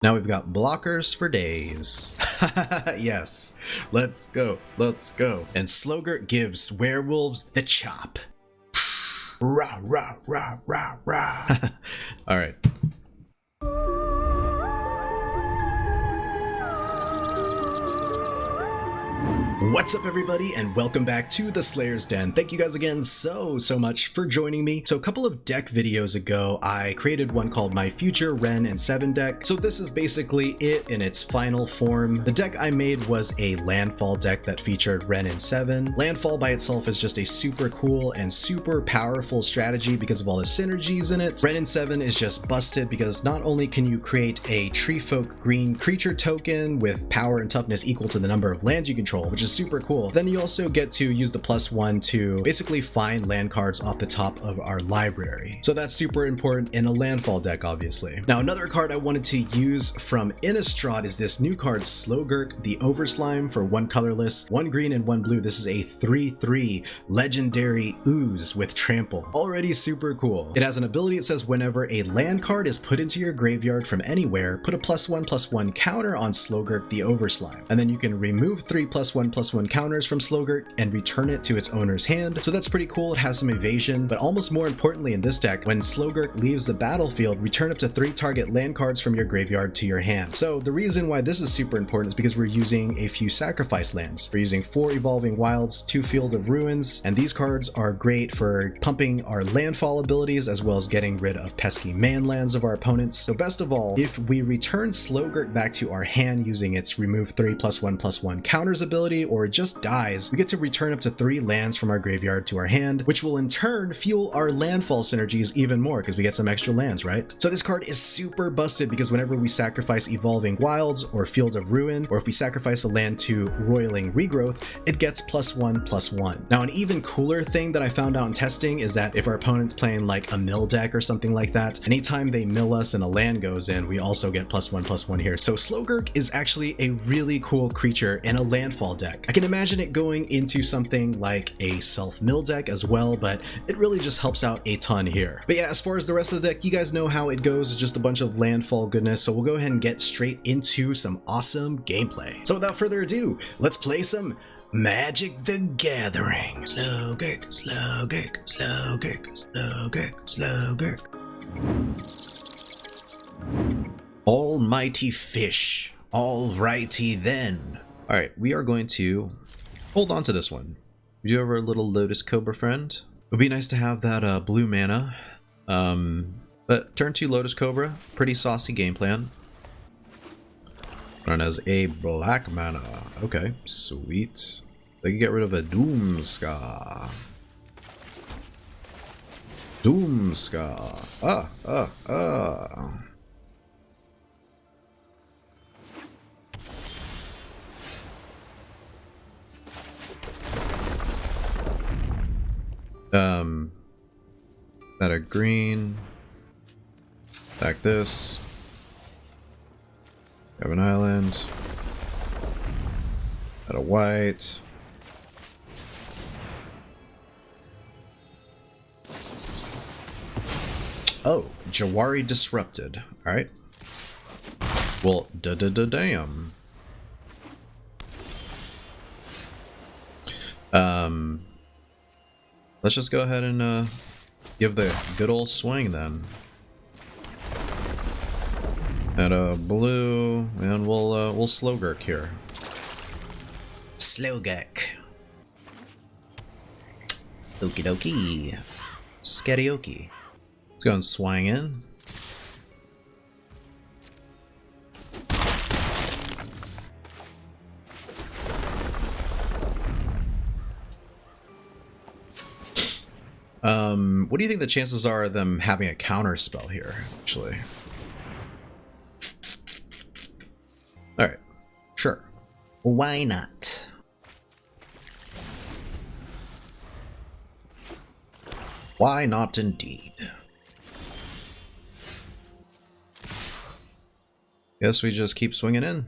Now we've got blockers for days. Yes, let's go, let's go. And Slogurk gives werewolves the chop. Rah, rah, rah, rah, rah. All right. What's up, everybody, and welcome back to the Slayer's Den. Thank you guys again so much for joining me. So a couple of deck videos ago, I created one called my future Wrenn and 7 deck. So this is basically it in its final form. The deck I made was a Landfall deck that featured Wrenn and 7. Landfall by itself is just a super cool and super powerful strategy because of all the synergies in it. Wrenn and 7 is just busted because not only can you create a Tree Folk green creature token with power and toughness equal to the number of lands you control, which is super cool. Then you also get to use the +1 to basically find land cards off the top of our library. So that's super important in a Landfall deck, obviously. Now, another card I wanted to use from Innistrad is this new card, Slogurk, the Overslime, for 1 colorless, 1 green and 1 blue. This is a 3/3 legendary Ooze with trample. Already super cool. It has an ability that says whenever a land card is put into your graveyard from anywhere, put a +1/+1 counter on Slogurk, the Overslime. And then you can remove 3 +1/+1 counters from Slogurk and return it to its owner's hand. So that's pretty cool. It has some evasion, but almost more importantly in this deck, when Slogurk leaves the battlefield, return up to 3 target land cards from your graveyard to your hand. So the reason why this is super important is because we're using a few sacrifice lands. We're using 4 Evolving Wilds, 2 Field of Ruins, and these cards are great for pumping our landfall abilities as well as getting rid of pesky man lands of our opponents. So best of all, if we return Slogurk back to our hand using its remove 3 +1/+1 counters ability, or it just dies, we get to return up to 3 lands from our graveyard to our hand, which will in turn fuel our landfall synergies even more because we get some extra lands, right? So this card is super busted because whenever we sacrifice Evolving Wilds or Field of Ruin, or if we sacrifice a land to Roiling Regrowth, it gets +1/+1. Now, an even cooler thing that I found out in testing is that if our opponent's playing like a mill deck or something like that, anytime they mill us and a land goes in, we also get +1/+1 here. So Slogurk is actually a really cool creature in a landfall deck. I can imagine it going into something like a self-mill deck as well, but it really just helps out a ton here. But yeah, as far as the rest of the deck, you guys know how it goes. It's just a bunch of landfall goodness, so we'll go ahead and get straight into some awesome gameplay. So without further ado, let's play some Magic the Gathering. Slogurk, Slogurk, Slogurk, Slogurk, Slogurk. Almighty fish. Alrighty then. Alright, we are going to hold on to this one. We do have our little Lotus Cobra friend. It would be nice to have that blue mana. But turn 2 Lotus Cobra, pretty saucy game plan. Run as a black mana. Okay, sweet. They can get rid of a Doomskar. Doomskar. That a green. Back this. Have an island. That a white. Oh, Jawari Disrupted. Alright. Well, damn. Let's just go ahead and give the good old swing then. And a blue, and we'll Slogurk here. Slogurk. Okie dokie. Skadioki. Let's go and swing in. What do you think the chances are of them having a counter spell here, actually? Alright, sure. Why not? Why not indeed? Guess we just keep swinging in.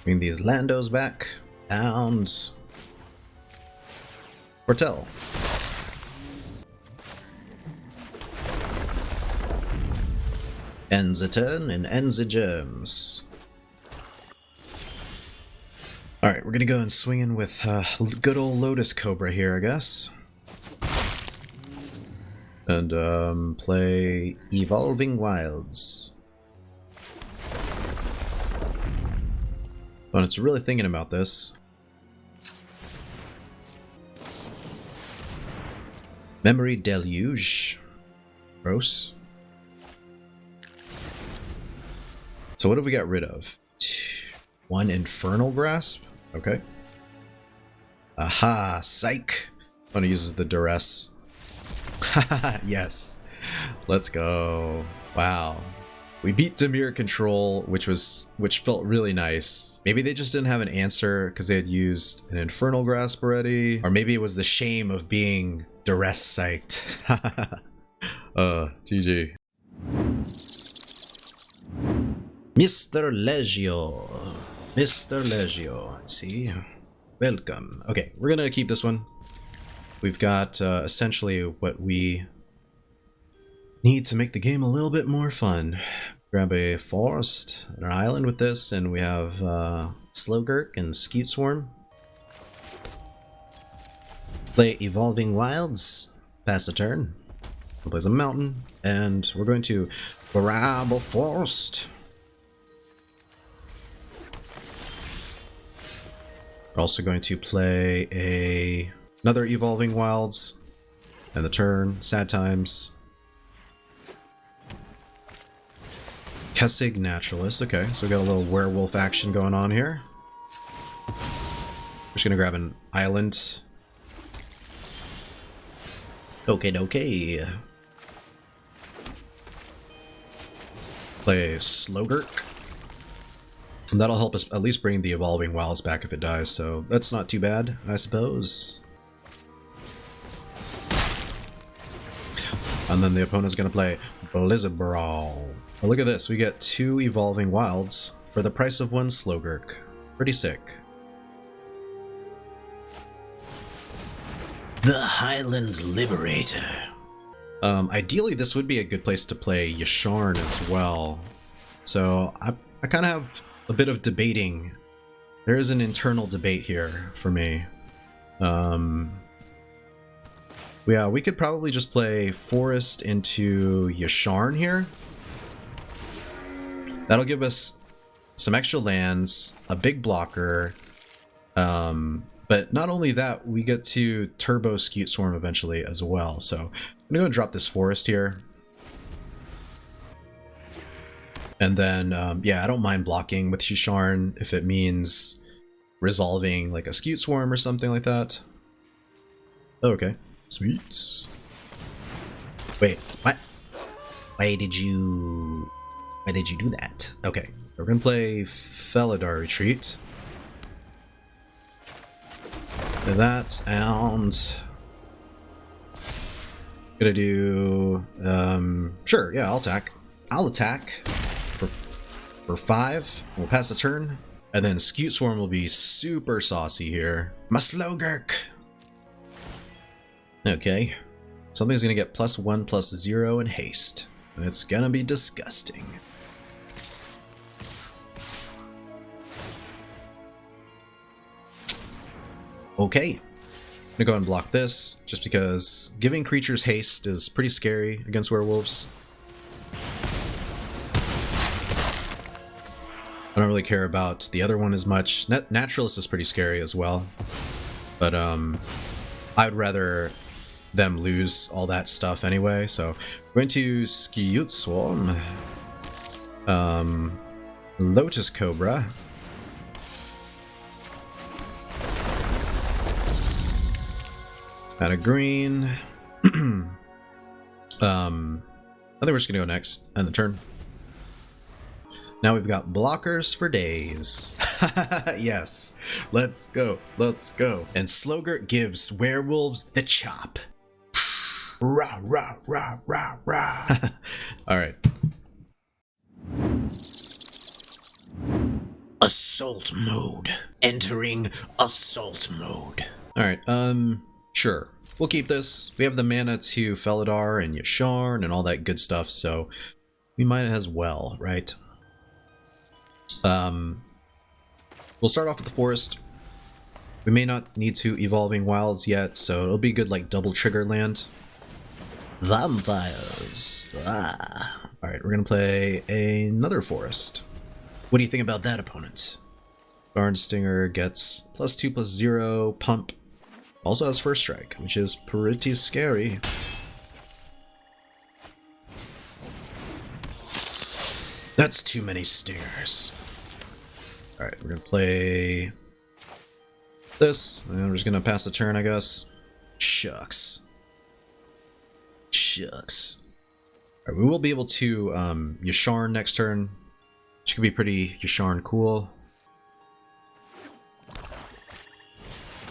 Bring these Landos back. And Portel. Ends a turn and ends the germs. Alright, we're gonna go and swing in with good old Lotus Cobra here, I guess. And play Evolving Wilds. When it's really thinking about this. Memory Deluge. Gross. So what have we got rid of? One Infernal Grasp? Okay. Aha! Psych! One uses the Duress. Haha, yes. Let's go. Wow. We beat Dimir Control, which felt really nice. Maybe they just didn't have an answer because they had used an Infernal Grasp already. Or maybe it was the shame of being Duress psyched. GG. Mr. Legio. Mr. Legio. Let's see. Welcome. Okay, we're gonna keep this one. We've got essentially what we need to make the game a little bit more fun. Grab a forest, an island with this, and we have Slogurk and Scute Swarm. Play Evolving Wilds, pass a turn. Plays a mountain, and we're going to grab a forest. We're also going to play another Evolving Wilds, and the turn, Sad Times. Kessig Naturalist, okay, so we got a little werewolf action going on here. Just gonna grab an island. Okay. Play Slogurk. And that'll help us at least bring the Evolving Wilds back if it dies, so that's not too bad, I suppose. And then the opponent's gonna play Blizzard Brawl. Oh, look at this, we get 2 Evolving Wilds for the price of 1 Slogurk. Pretty sick. The Highlands Liberator. Ideally this would be a good place to play Yasharn as well. So I kind of have a bit of debating. There is an internal debate here for me. Yeah, we could probably just play Forest into Yasharn here. That'll give us some extra lands, a big blocker, but not only that, we get to turbo Scute Swarm eventually as well. So I'm gonna go and drop this Forest here. And then, yeah, I don't mind blocking with Yasharn if it means resolving like a Scute Swarm or something like that. Oh, okay. Sweet. Wait, what? Why did you do that? Okay, we're gonna play Felidar Retreat. That, and gonna do sure, yeah, I'll attack. I'll attack for 5. We'll pass the turn, and then Scute Swarm will be super saucy here. My Slogurk. Okay, something's gonna get +1/+0 in haste, and it's gonna be disgusting. Okay, I'm gonna go ahead and block this, just because giving creatures haste is pretty scary against werewolves. I don't really care about the other one as much. Naturalist is pretty scary as well, but I'd rather them lose all that stuff anyway. So we're going to Scute Swarm, Lotus Cobra. Add a green. I think we're just gonna go next, end the turn. Now we've got blockers for days. Yes, let's go, let's go. And Slogurk gives werewolves the chop. Rah, rah, rah, rah, rah. All right. Assault mode. Entering assault mode. Alright, sure. We'll keep this. We have the mana to Felidar and Yasharn and all that good stuff, so we might as well, right? We'll start off with the forest. We may not need to Evolving Wilds yet, so it'll be good like double trigger land. Vampires. Ah. Alright, we're gonna play another forest. What do you think about that, opponent? Barnstinger gets +2/+0, pump. Also has first strike, which is pretty scary. That's too many stingers. Alright, we're gonna play this, and we're just gonna pass the turn, I guess. Shucks. Shucks. Alright, we will be able to Yasharn next turn, which could be pretty Yasharn cool.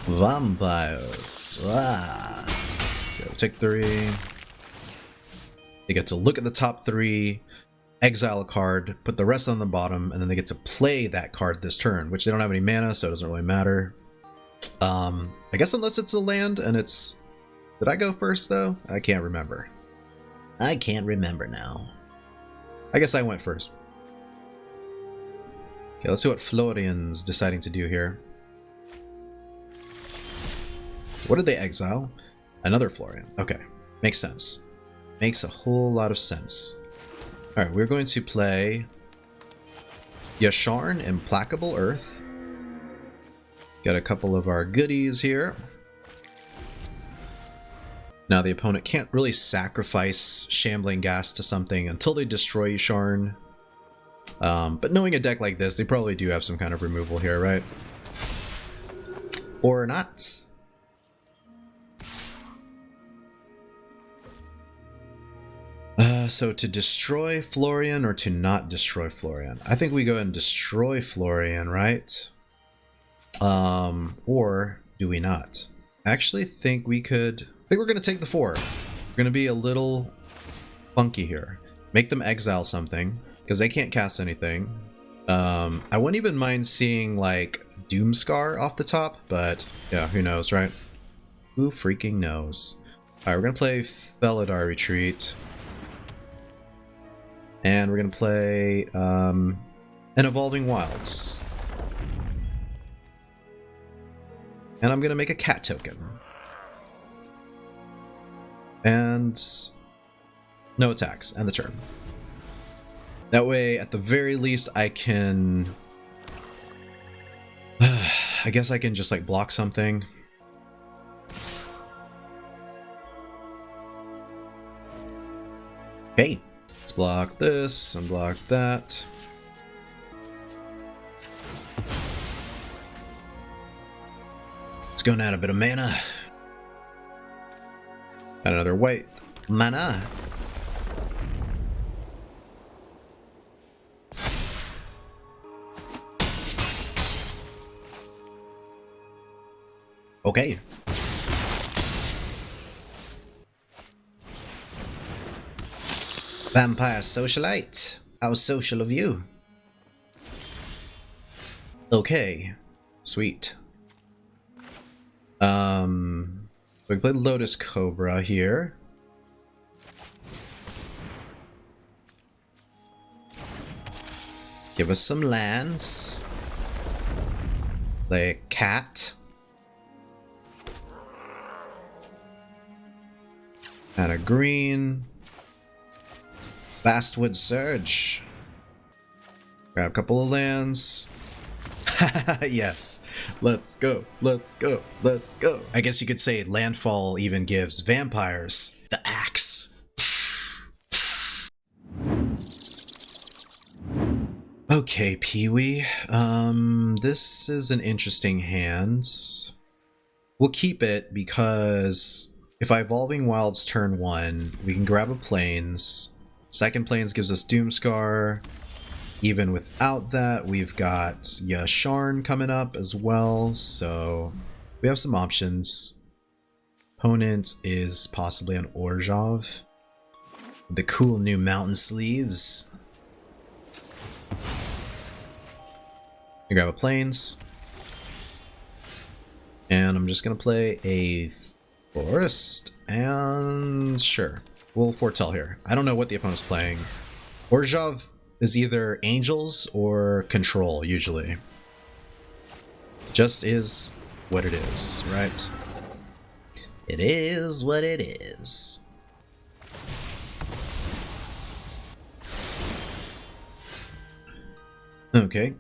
Vampires. Ah. So take 3. They get to look at the top 3, exile a card, put the rest on the bottom, and then they get to play that card this turn, which they don't have any mana, so it doesn't really matter. I guess unless it's a land and it's... Did I go first, though? I can't remember. I can't remember now. I guess I went first. Okay, let's see what Florian's deciding to do here. What did they exile? Another Florian. Okay, makes sense. Makes a whole lot of sense. Alright, we're going to play Yasharn, Implacable Earth. Got a couple of our goodies here. Now the opponent can't really sacrifice Shambling Ghast to something until they destroy Yasharn. But knowing a deck like this, they probably do have some kind of removal here, right? Or not. So to destroy Florian or to not destroy Florian? I think we go and destroy Florian, right? Or do we not? I actually think we could... I think we're going to take the 4. We're going to be a little funky here. Make them exile something, because they can't cast anything. I wouldn't even mind seeing, like, Doomskar off the top, but yeah, who knows, right? Who freaking knows? Alright, we're going to play Felidar Retreat. And we're going to play an Evolving Wilds. And I'm going to make a cat token. And no attacks, and the turn. That way, at the very least, I can... I guess I can just, like, block something. Okay. Let's block this and block that. It's going to add a bit of mana. Add another white mana. Okay. Vampire Socialite. How social of you. Okay. Sweet. We can play Lotus Cobra here. Give us some lands. Play a cat. And a green. Vastwood Surge. Grab a couple of lands. Yes. Let's go. Let's go. Let's go. I guess you could say Landfall even gives vampires the axe. Okay, Pee-wee. This is an interesting hand. We'll keep it because if I Evolving Wilds turn 1, we can grab a Plains. Second Plains gives us Doomskar. Even without that, we've got Yasharn coming up as well, so we have some options. Opponent is possibly an Orzhov. The cool new mountain sleeves. We're I grab a plains. And I'm just gonna play a forest, and sure, we'll foretell here. I don't know what the opponent's playing. Orzhov is either Angels or Control, usually. Just is what it is, right? It is what it is. Okay,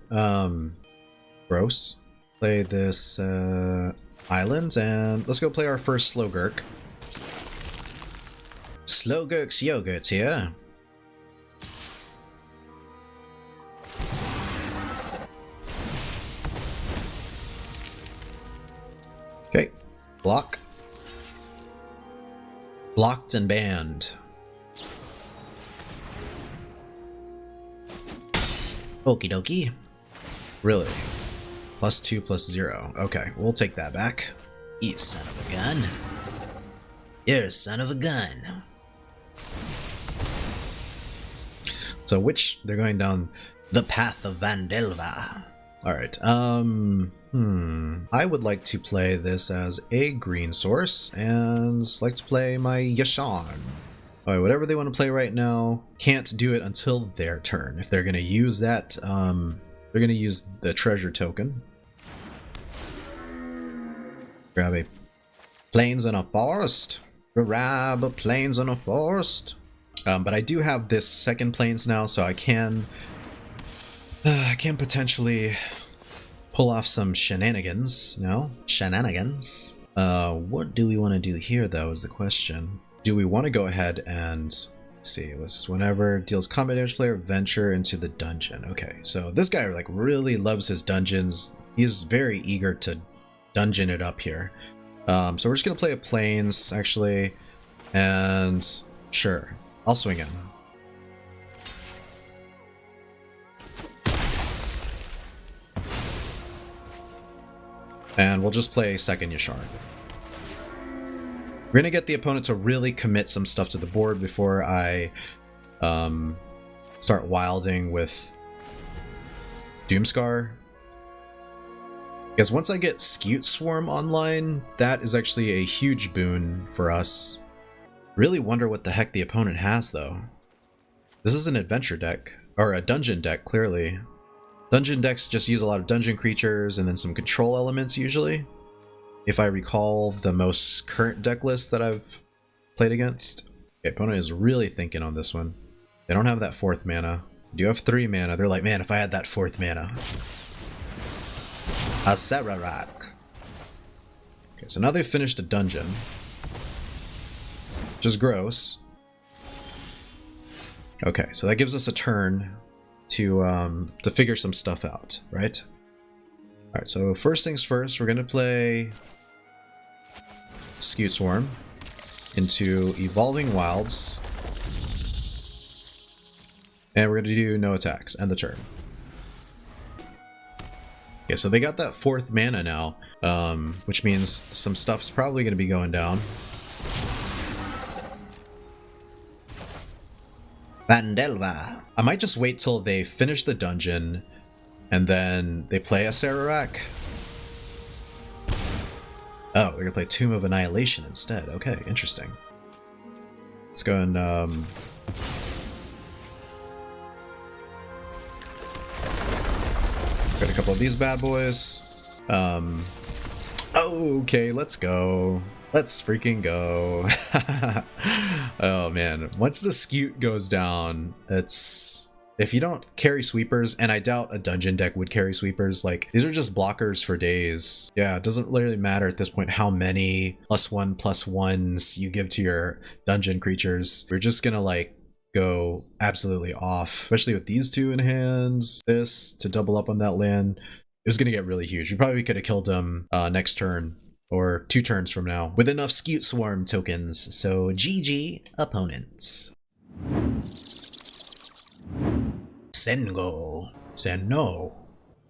gross. Play this island, and let's go play our first Slogurk. Slogurk's yogurt here. Okay, block. Blocked and banned. Okie dokie. Really? +2/+0. Okay, we'll take that back. You son of a gun. You're a son of a gun. So they're going down the path of Vandelva. Alright, I would like to play this as a green source, and like to play my Yasharn. Alright, whatever they want to play right now, can't do it until their turn. If they're going to use that, they're going to use the treasure token. Grab a plains and a forest. Grab a plains and a forest. But I do have this second plains now, so I can potentially pull off some shenanigans. No? Shenanigans. What do we want to do here, though, is the question. Do we want to go ahead and see? Let's whenever deals combat damage, player venture into the dungeon. Okay, so this guy like really loves his dungeons. He's very eager to dungeon it up here. So we're just gonna play a plains actually, and sure, I'll swing in. And we'll just play second Yasharn. We're gonna get the opponent to really commit some stuff to the board before I start wilding with Doomskar. Because once I get Scute Swarm online, that is actually a huge boon for us. Really wonder what the heck the opponent has, though. This is an adventure deck, or a dungeon deck, clearly. Dungeon decks just use a lot of dungeon creatures and then some control elements, usually. If I recall the most current deck list that I've played against. The opponent is really thinking on this one. They don't have that 4th mana. They do have 3 mana. They're like, man, if I had that 4th mana. A Sararak. Okay, so now they've finished a dungeon. Which is gross. Okay, so that gives us a turn to figure some stuff out, right? Alright, so first things first, we're gonna play Scute Swarm into Evolving Wilds. And we're gonna do no attacks, end the turn. Okay, so they got that 4th mana now, which means some stuff's probably gonna be going down. Vandelva. I might just wait till they finish the dungeon and then they play a Sararak. Oh, we're gonna play Tomb of Annihilation instead. Okay, interesting. Let's go and got a couple of these bad boys. Okay, let's go. Let's freaking go. Oh man, once the Scute goes down, it's... If you don't carry sweepers, and I doubt a dungeon deck would carry sweepers, like, these are just blockers for days. Yeah, it doesn't really matter at this point how many +1/+1s you give to your dungeon creatures. We're just gonna, like, go absolutely off, especially with these two in hands. This, to double up on that land, it was gonna get really huge. We probably could have killed him next turn, or 2 turns from now, with enough Scute Swarm tokens. So GG, opponents. Sengo. Senno.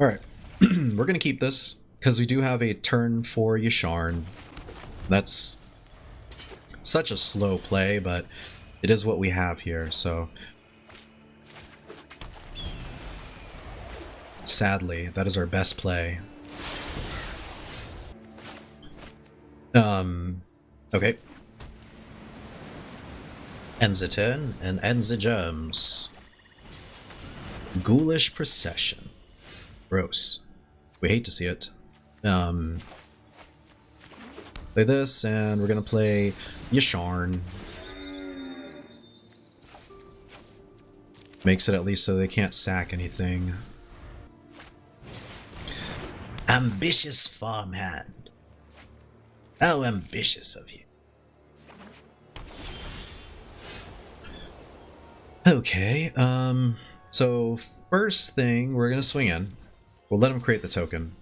Alright, we're gonna keep this, because we do have a turn for Yasharn. That's such a slow play, but it is what we have here, so... Sadly, that is our best play. Okay. Ends the turn and ends the germs. Ghoulish Procession. Gross. We hate to see it. Play this, and we're gonna play Yasharn. Makes it at least so they can't sack anything. Ambitious farmhand. How ambitious of you. Okay, so first thing, we're gonna swing in. We'll let him create the token.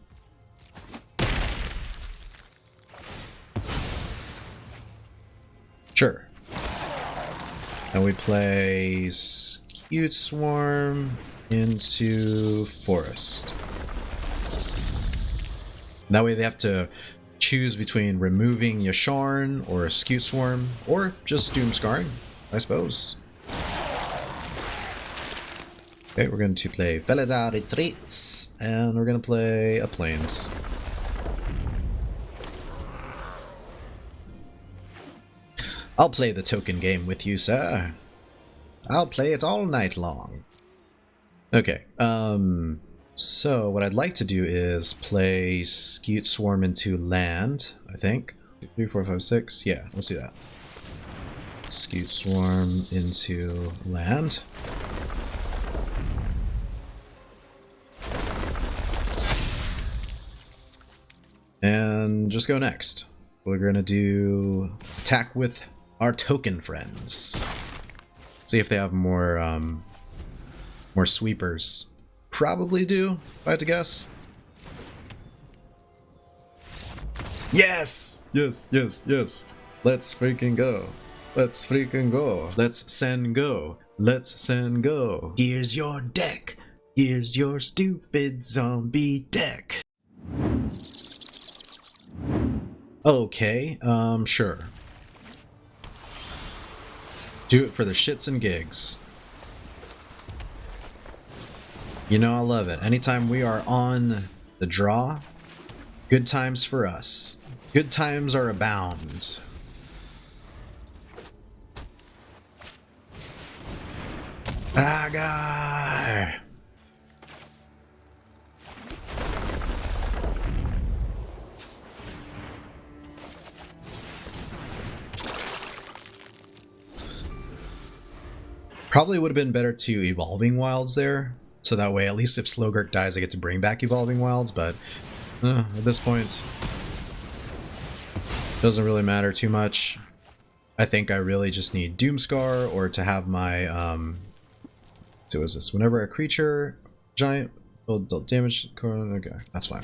Sure. And we play Skewed Swarm into Forest. That way they have to choose between removing Yasharn or Skewed Swarm, or just Doomskarring, I suppose. Okay, we're going to play Felidar Retreat, and we're going to play a Plains. I'll play the token game with you, sir. I'll play it all night long. Okay, so what I'd like to do is play Skewed Swarm into land, I think. 3, 4, 5, 6. Yeah, let's do that. Skewed Swarm into land. And just go next. We're gonna do attack with our token friends. See if they have more more sweepers. Probably do, if I had to guess. Yes! Yes, yes, yes. Let's freaking go. Let's freaking go. Let's send go. Let's send go. Here's your deck. Here's your stupid zombie deck. Okay, sure. Do it for the shits and gigs. You know I love it. Anytime we are on the draw, good times for us. Good times are abound. Agar! Probably would have been better to Evolving Wilds there, so that way at least if Slogurk dies I get to bring back Evolving Wilds, but at this point doesn't really matter too much. I think I really just need Doomskar or to have my so is this whenever a creature giant will damage. Okay, that's fine.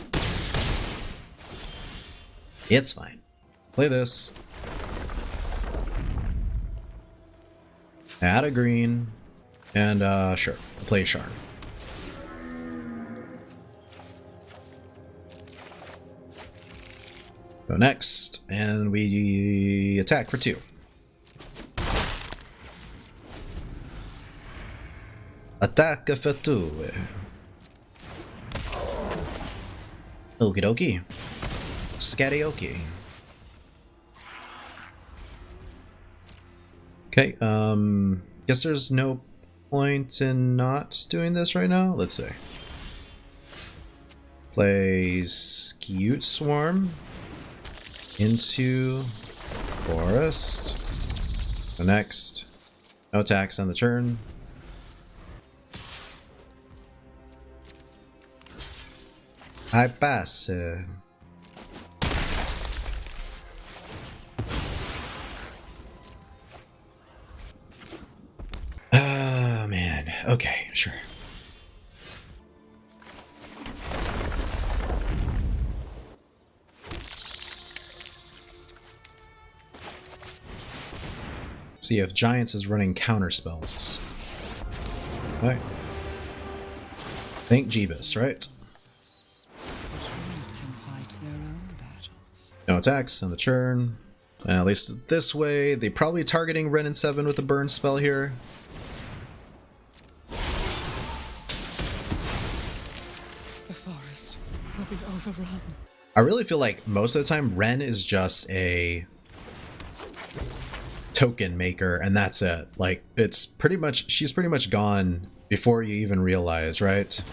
It's fine. Play this. Add a green, and sure, play Yasharn. Go next, and we attack for 2. Attack for 2. Okie dokie. Scatty-okie. Okay, guess there's no point in not doing this right now. Let's see. Play Skewed Swarm into Forest. So next, no attacks on the turn. I pass. Oh man. Okay, sure. See if Giants is running counter spells. Right. Think Jeebus, right? No attacks on the turn. And at least this way, they're probably targeting Wrenn and 7 with a burn spell here. never run. I really feel like most of the time Wrenn is just a token maker and that's it. Like she's pretty much gone before you even realize, right?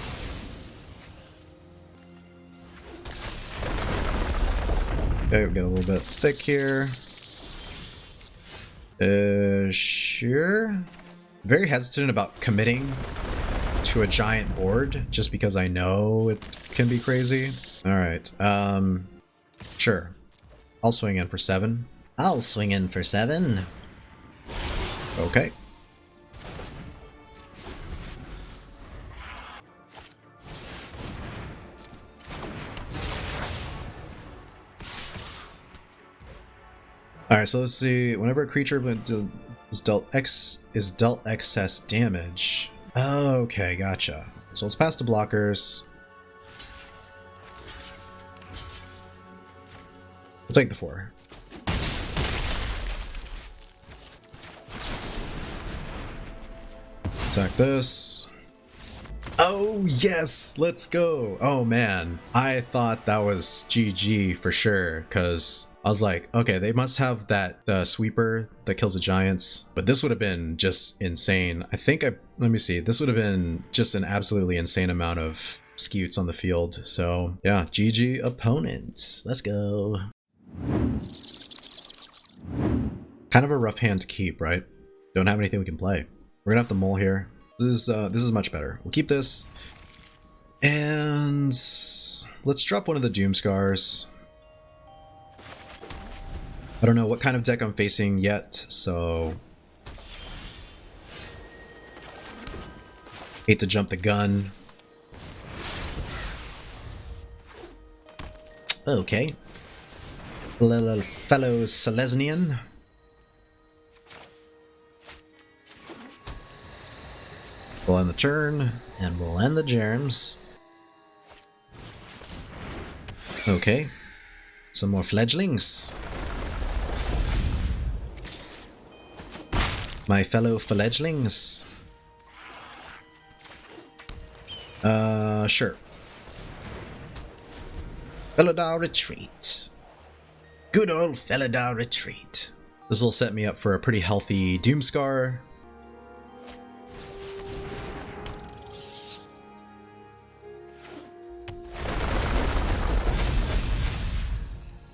Okay, we get a little bit thick here. Sure. Very hesitant about committing to a giant board just because I know it can be crazy. Alright, sure. I'll swing in for 7. I'll swing in for 7. Okay. Alright, so let's see. Whenever a creature is dealt excess damage. Okay, gotcha. So let's pass the blockers. We'll take the 4. Attack this. Oh, yes! Let's go! Oh, man. I thought that was GG for sure, because I was like, okay, they must have that sweeper that kills the giants, but this would have been just insane. Let me see, this would have been just an absolutely insane amount of scutes on the field. So yeah, GG opponents. Let's go. Kind of a rough hand to keep, right? Don't have anything we can play. We're gonna have to mull here. This is much better. We'll keep this. And let's drop one of the Doomskars. I don't know what kind of deck I'm facing yet, so hate to jump the gun. Okay. Little fellow Selesnian. We'll end the turn, and we'll end the germs. Okay. Some more fledglings. My fellow fledglings. Sure. Felidar Retreat. Good old Felidar Retreat. This will set me up for a pretty healthy Doomskar.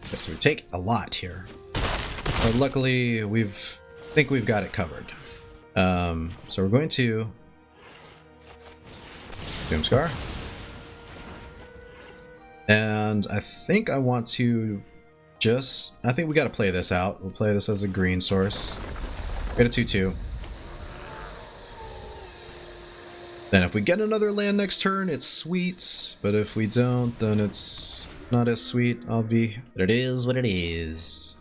Okay, so we take a lot here. But luckily, I think we've got it covered. So we're going to Doomskar. And I think I want to I think we got to play this out. We'll play this as a green source. Get a 2/2. Then if we get another land next turn, it's sweet. But if we don't, then it's not as sweet, but it is what it is.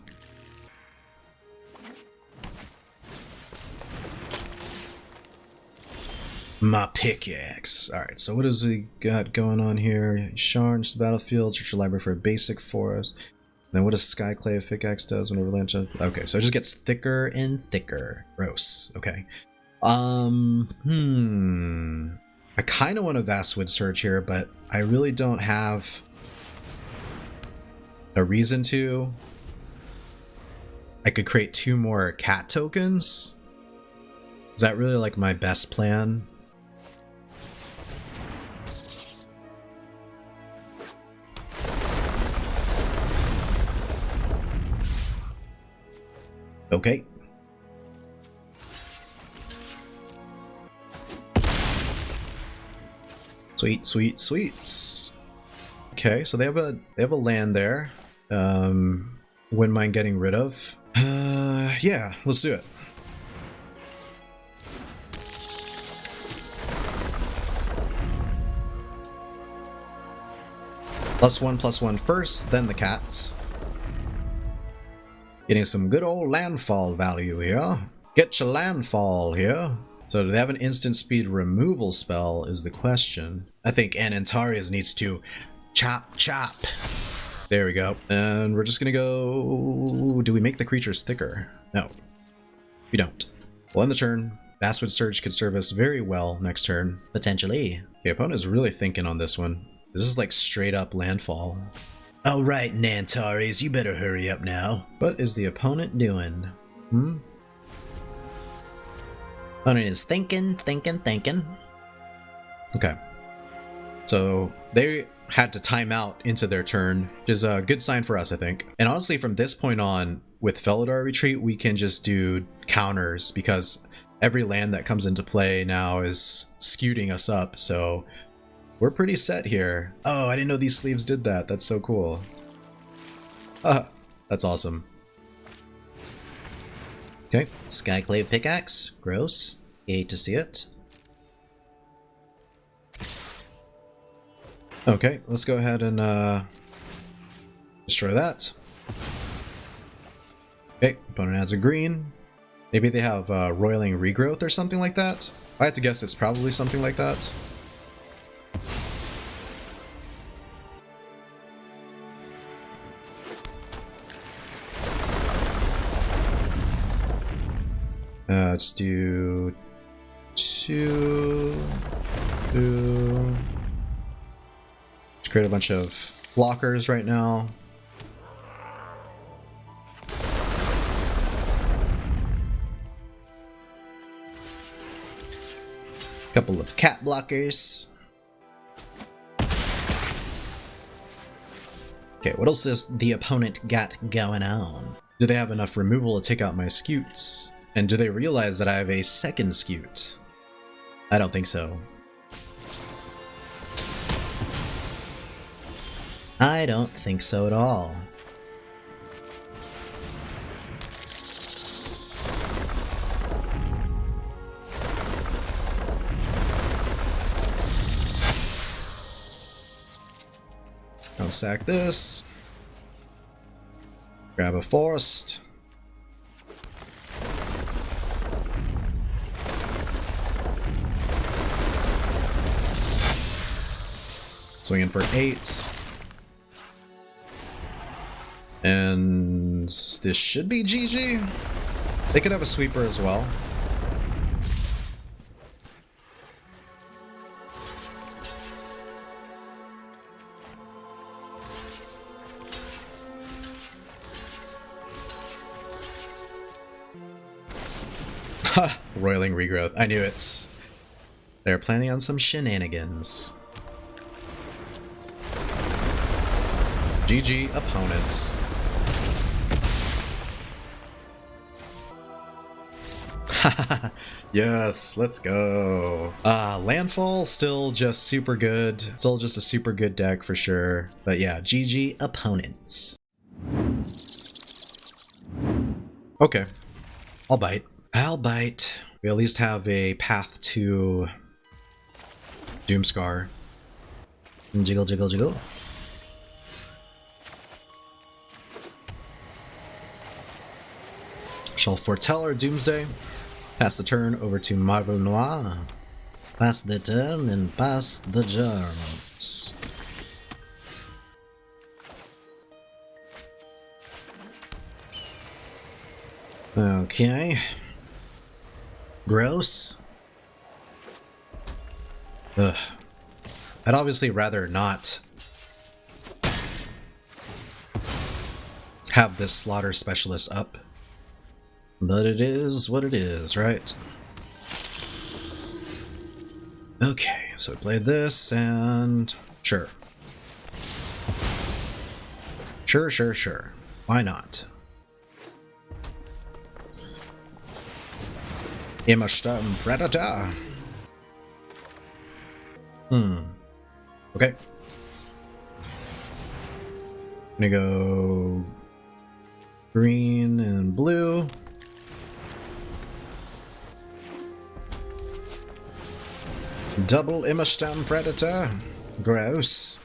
My pickaxe. Alright, so what does we got going on here? Yasharn, just the battlefield, search your library for a basic forest. Then what does Skyclave pickaxe does whenever land? Okay, so it just gets thicker and thicker. Gross. Okay. I kind of want a Vastwood Surge here, but I really don't have a reason to. I could create 2 more cat tokens. Is that really like my best plan? Okay. Sweet, sweet, sweet. Okay, so they have a land there. Wouldn't mind getting rid of. Yeah, let's do it. +1/+1 first, then the cats. Getting some good old landfall value here. Get your landfall here. So do they have an instant speed removal spell is the question. I think Anantarius needs to chop chop. There we go. And we're just gonna go... Do we make the creatures thicker? No. We don't. We'll end the turn. Vastwood Surge could serve us very well next turn. Potentially. Okay, opponent is really thinking on this one. This is like straight up Landfall. Alright, Nantaris, you better hurry up now. What is the opponent doing? Opponent is thinking. Okay. So they had to time out into their turn, which is a good sign for us, I think. And honestly, from this point on, with Felidar Retreat, we can just do counters because every land that comes into play now is skewing us up, so we're pretty set here. Oh, I didn't know these sleeves did that. That's so cool. That's awesome. Okay, Skyclave Pickaxe. Gross. Hate to see it. Okay, let's go ahead and destroy that. Okay, opponent adds a green. Maybe they have Roiling Regrowth or something like that. If I had to guess, it's probably something like that. Let's do two. Let's create a bunch of blockers right now. Couple of cat blockers. Okay, what else does the opponent got going on? Do they have enough removal to take out my scutes? And do they realize that I have a second scute? I don't think so. I don't think so at all. I'll sack this. Grab a forest. Swing in for 8. And this should be GG. They could have a sweeper as well. Ha! Roiling Regrowth. I knew it. They're planning on some shenanigans. GG opponents. Yes, let's go. Landfall, still just super good. Still just a super good deck for sure. But yeah, GG opponents. Okay, I'll bite. I'll bite. We at least have a path to Doomskar. Jiggle, jiggle, jiggle. Shall foretell our doomsday. Pass the turn over to Marble Noir. Pass the turn and pass the germs. Okay. Gross. Ugh. I'd obviously rather not have this slaughter specialist up. But it is what it is, right? Okay, so I played this and sure. Sure. Why not? Implacable Predator. Okay. I'm gonna go green and blue. Double Implacable Predator. Gross.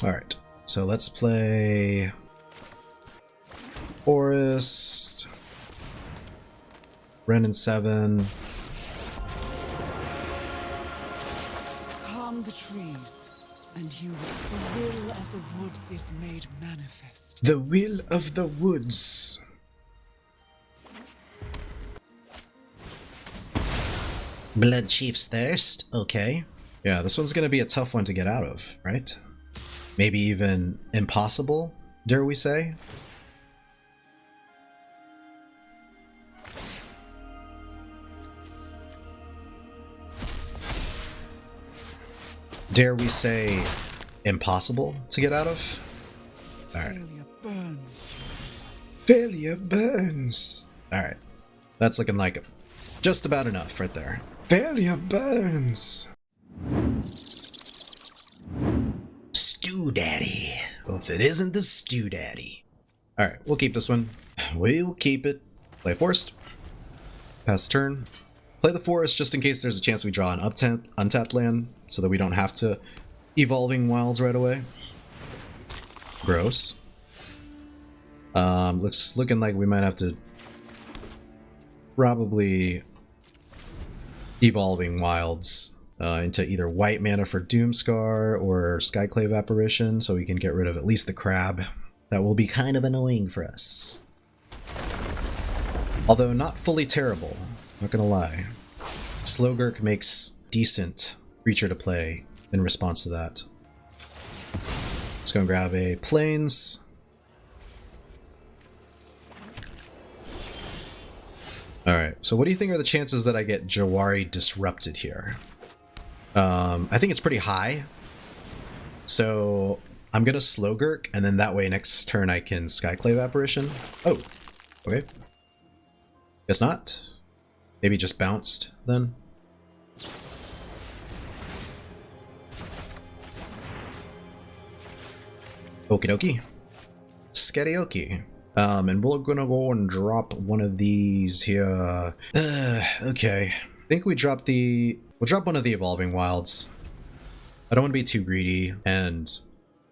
Alright, so let's play Forest, Wrenn and 7. Calm the trees. And you, the will of the woods is made manifest. The will of the woods. Blood Chief's Thirst. Okay. Yeah, this one's gonna be a tough one to get out of, right? Maybe even impossible, dare we say? Dare we say impossible to get out of? Alright. Failure burns. Failure burns. Alright. That's looking like just about enough right there. Failure burns. Stew Daddy. Well, if it isn't the Stew Daddy. Alright, we'll keep this one. We'll keep it. Play Forest. Pass the turn. Play the Forest just in case there's a chance we draw an untapped land, so that we don't have to Evolving Wilds right away. Gross. Looking like we might have to probably Evolving Wilds into either white mana for Doomskar or Skyclave Apparition, so we can get rid of at least the crab. That will be kind of annoying for us. Although not fully terrible, not gonna lie. Slogurk makes decent creature to play in response to that. Let's go and grab a Plains. Alright, so what do you think are the chances that I get Jawari disrupted here? I think it's pretty high. So I'm gonna Slogurk, and then that way next turn I can Skyclave Apparition. Oh, okay. Guess not. Maybe just bounced then. Okie dokie. Sketty-okie. And we're gonna go and drop one of these here. Okay. I think we'll drop one of the Evolving Wilds. I don't want to be too greedy and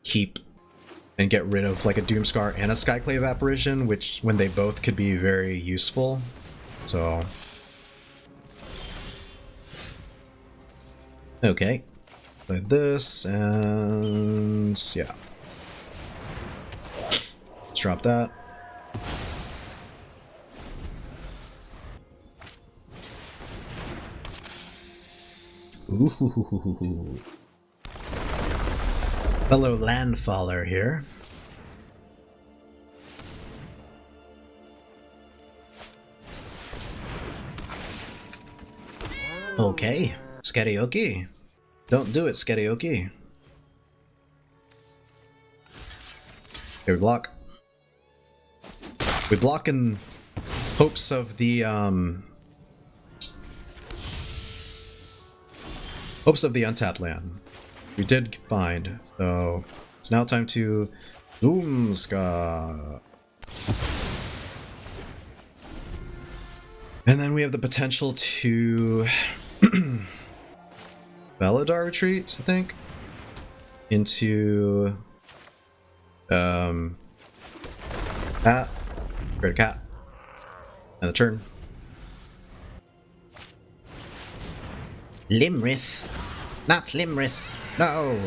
keep and get rid of like a Doomskar and a Skyclave Apparition, which when they both could be very useful. So okay. Play this and yeah. Let's drop that. Ooh. Fellow Landfaller here. Okay, Sketty-okie. Don't do it, Sketty-okie. Here we block. We block in hopes of the untapped land. We did find, so it's now time to Doomskar. And then we have the potential to Felidar Retreat, I think, into cat, create a cat, and the turn. Limrith, not Limrith, no.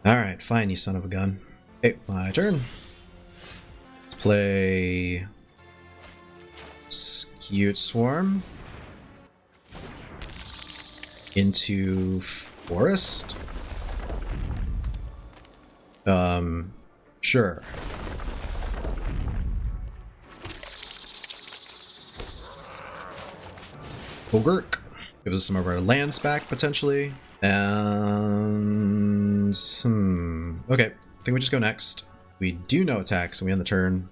All right, fine, you son of a gun. Okay, my turn. Let's play Skewed Swarm into Forest. Sure. Slogurk. Give us some of our lands back, potentially. And... okay, I think we just go next. We do no attacks, and we end the turn.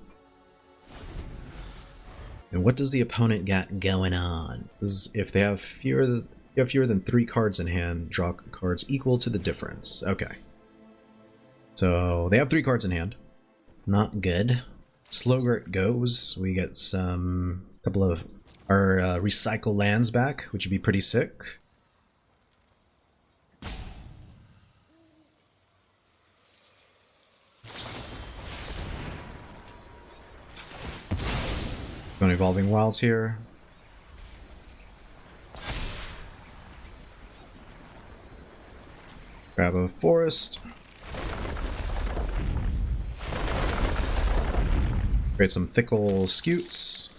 And what does the opponent got going on? If they have fewer than 3 cards in hand, draw cards equal to the difference. Okay. So they have 3 cards in hand. Not good. Slogurk goes. We get some couple of our recycle lands back, which would be pretty sick. Going Evolving Wilds here. Grab a forest. Create some Thickle Scutes.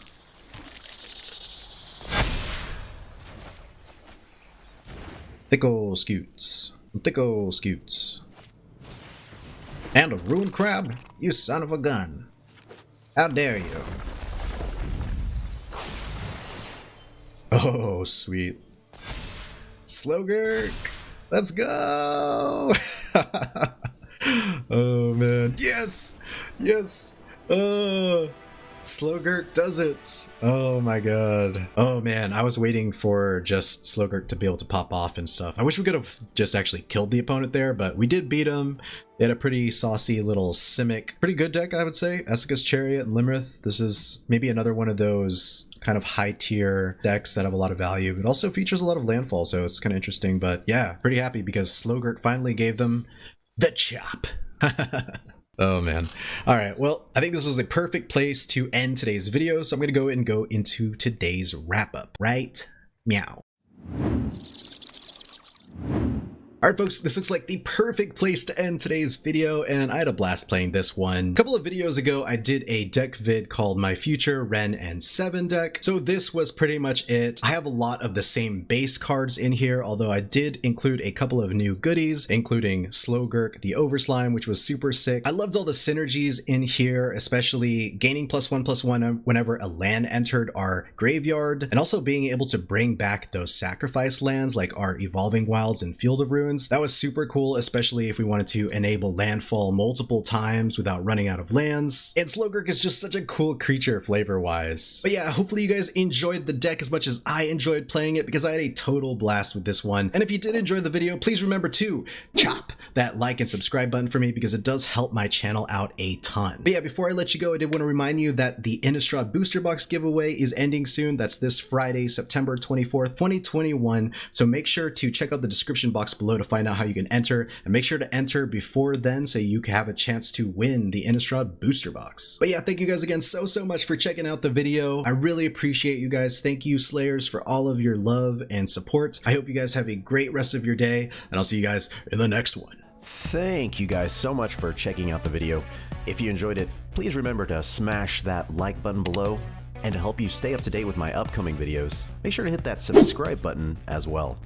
Thickle Scutes. Thickle Scutes. And a Ruined Crab? You son of a gun. How dare you? Oh, sweet. Slogurk! Let's go! Oh, man. Yes! Yes! Slogurk does it! Oh my god. Oh man, I was waiting for just Slogurk to be able to pop off and stuff. I wish we could have just actually killed the opponent there, but we did beat him. They had a pretty saucy little Simic. Pretty good deck, I would say. Esika's Chariot and Limerith. This is maybe another one of those kind of high tier decks that have a lot of value. It also features a lot of landfall, so it's kind of interesting. But yeah, pretty happy because Slogurk finally gave them the chop. Oh man. All right, well, I think this was a perfect place to end today's video, so I'm gonna go ahead and go into today's wrap up, right? Meow. Alright folks, this looks like the perfect place to end today's video, and I had a blast playing this one. A couple of videos ago, I did a deck vid called My Future Wrenn and 7 deck, so this was pretty much it. I have a lot of the same base cards in here, although I did include a couple of new goodies, including Slogurk, the Overslime, which was super sick. I loved all the synergies in here, especially gaining +1/+1 whenever a land entered our graveyard, and also being able to bring back those sacrifice lands like our Evolving Wilds and Field of Ruins. That was super cool, especially if we wanted to enable landfall multiple times without running out of lands. And Slogurk is just such a cool creature flavor-wise. But yeah, hopefully you guys enjoyed the deck as much as I enjoyed playing it, because I had a total blast with this one. And if you did enjoy the video, please remember to chop that like and subscribe button for me, because it does help my channel out a ton. But yeah, before I let you go, I did want to remind you that the Innistrad Booster Box giveaway is ending soon. That's this Friday, September 24th, 2021. So make sure to check out the description box below to find out how you can enter, and make sure to enter before then so you can have a chance to win the Innistrad Booster Box. But yeah, thank you guys again so much for checking out the video. I really appreciate you guys. Thank you, Slayers, for all of your love and support. I hope you guys have a great rest of your day, and I'll see you guys in the next one. Thank you guys so much for checking out the video. If you enjoyed it, please remember to smash that like button below, and to help you stay up to date with my upcoming videos, make sure to hit that subscribe button as well.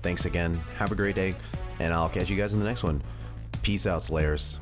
Thanks again, have a great day, and I'll catch you guys in the next one. Peace out, Slayers.